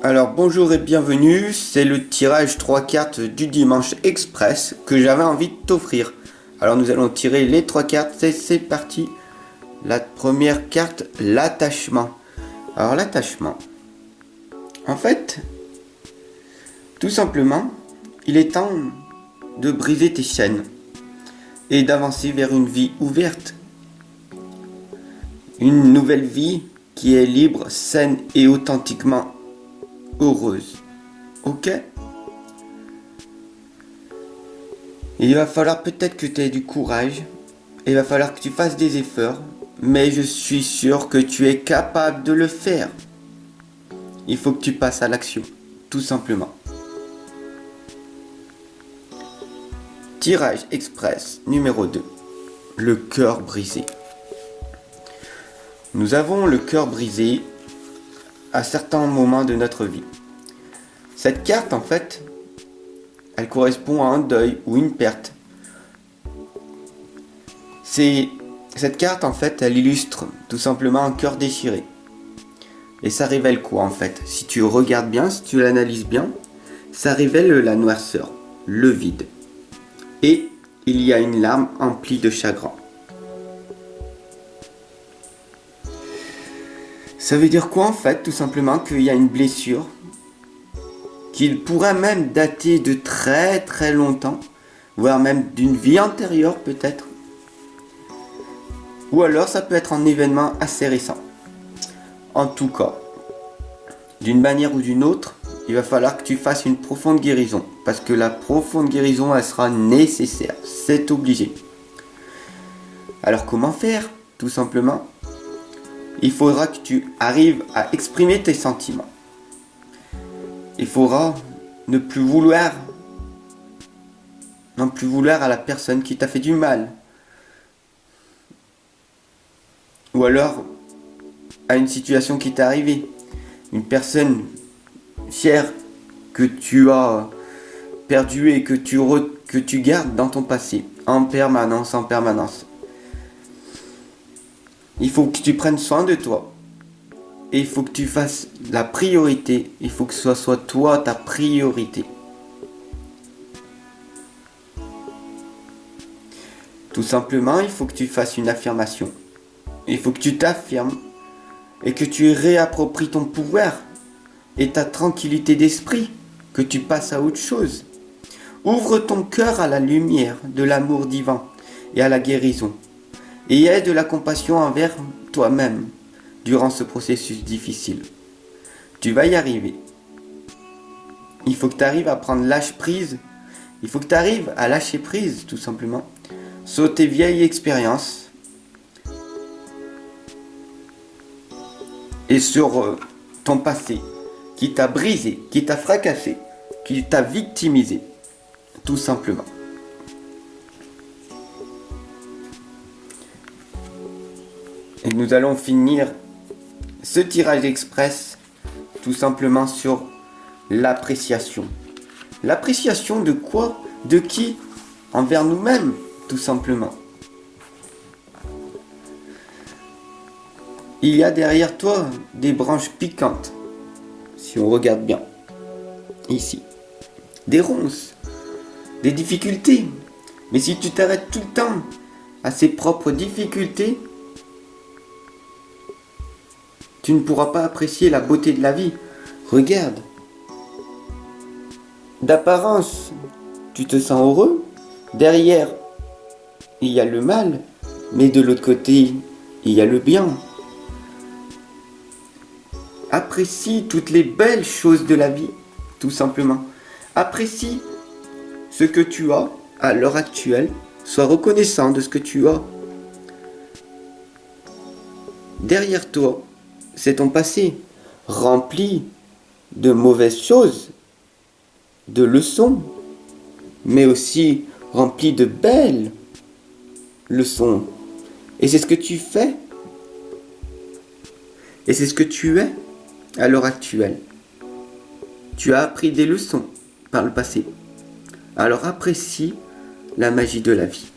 Alors bonjour et bienvenue, c'est le tirage 3 cartes du dimanche express que j'avais envie de t'offrir. Alors nous allons tirer les 3 cartes et c'est parti. La première carte, l'attachement. Alors l'attachement, en fait, tout simplement, il est temps de briser tes chaînes et d'avancer vers une vie ouverte. Une nouvelle vie qui est libre, saine et authentiquement heureuse. Ok? Il va falloir peut-être que tu aies du courage. Il va falloir que tu fasses des efforts. Mais je suis sûr que tu es capable de le faire. Il faut que tu passes à l'action. Tout simplement. Tirage express numéro 2. Le cœur brisé. Nous avons le cœur brisé à certains moments de notre vie. Cette carte, en fait, elle correspond à un deuil ou une perte. Cette carte, en fait, elle illustre tout simplement un cœur déchiré. Et ça révèle quoi, en fait? Si tu regardes bien, si tu l'analyses bien, ça révèle la noirceur, le vide. Et il y a une larme emplie de chagrin. Ça veut dire quoi, en fait? Tout simplement qu'il y a une blessure qu'il pourrait même dater de très très longtemps, voire même d'une vie antérieure peut-être. Ou alors ça peut être un événement assez récent. En tout cas, d'une manière ou d'une autre, il va falloir que tu fasses une profonde guérison. Parce que la profonde guérison, elle sera nécessaire. C'est obligé. Alors comment faire? Tout simplement, il faudra que tu arrives à exprimer tes sentiments. Il faudra ne plus vouloir à la personne qui t'a fait du mal. Ou alors à une situation qui t'est arrivée. Une personne chère que tu as perdue et que tu gardes dans ton passé. En permanence. Il faut que tu prennes soin de toi. Et il faut que tu fasses la priorité. Il faut que ce soit toi ta priorité. Tout simplement, il faut que tu fasses une affirmation. Il faut que tu t'affirmes et que tu réappropries ton pouvoir et ta tranquillité d'esprit, que tu passes à autre chose. Ouvre ton cœur à la lumière de l'amour divin et à la guérison. Et aie de la compassion envers toi-même durant ce processus difficile. Tu vas y arriver. Il faut que tu arrives à prendre lâche prise. Il faut que tu arrives à lâcher prise, tout simplement, sur tes vieilles expériences et sur ton passé qui t'a brisé, qui t'a fracassé, qui t'a victimisé, tout simplement. Et nous allons finir ce tirage express tout simplement sur l'appréciation. L'appréciation de quoi? De qui? Envers nous-mêmes, tout simplement. Il y a derrière toi des branches piquantes, si on regarde bien, ici. Des ronces, des difficultés. Mais si tu t'arrêtes tout le temps à ces propres difficultés, tu ne pourras pas apprécier la beauté de la vie. Regarde. D'apparence, tu te sens heureux. Derrière, il y a le mal. Mais de l'autre côté, il y a le bien. Apprécie toutes les belles choses de la vie, tout simplement. Apprécie ce que tu as à l'heure actuelle. Sois reconnaissant de ce que tu as. Derrière toi, c'est ton passé, rempli de mauvaises choses, de leçons, mais aussi rempli de belles leçons. Et c'est ce que tu fais. Et c'est ce que tu es à l'heure actuelle. Tu as appris des leçons par le passé. Alors apprécie la magie de la vie.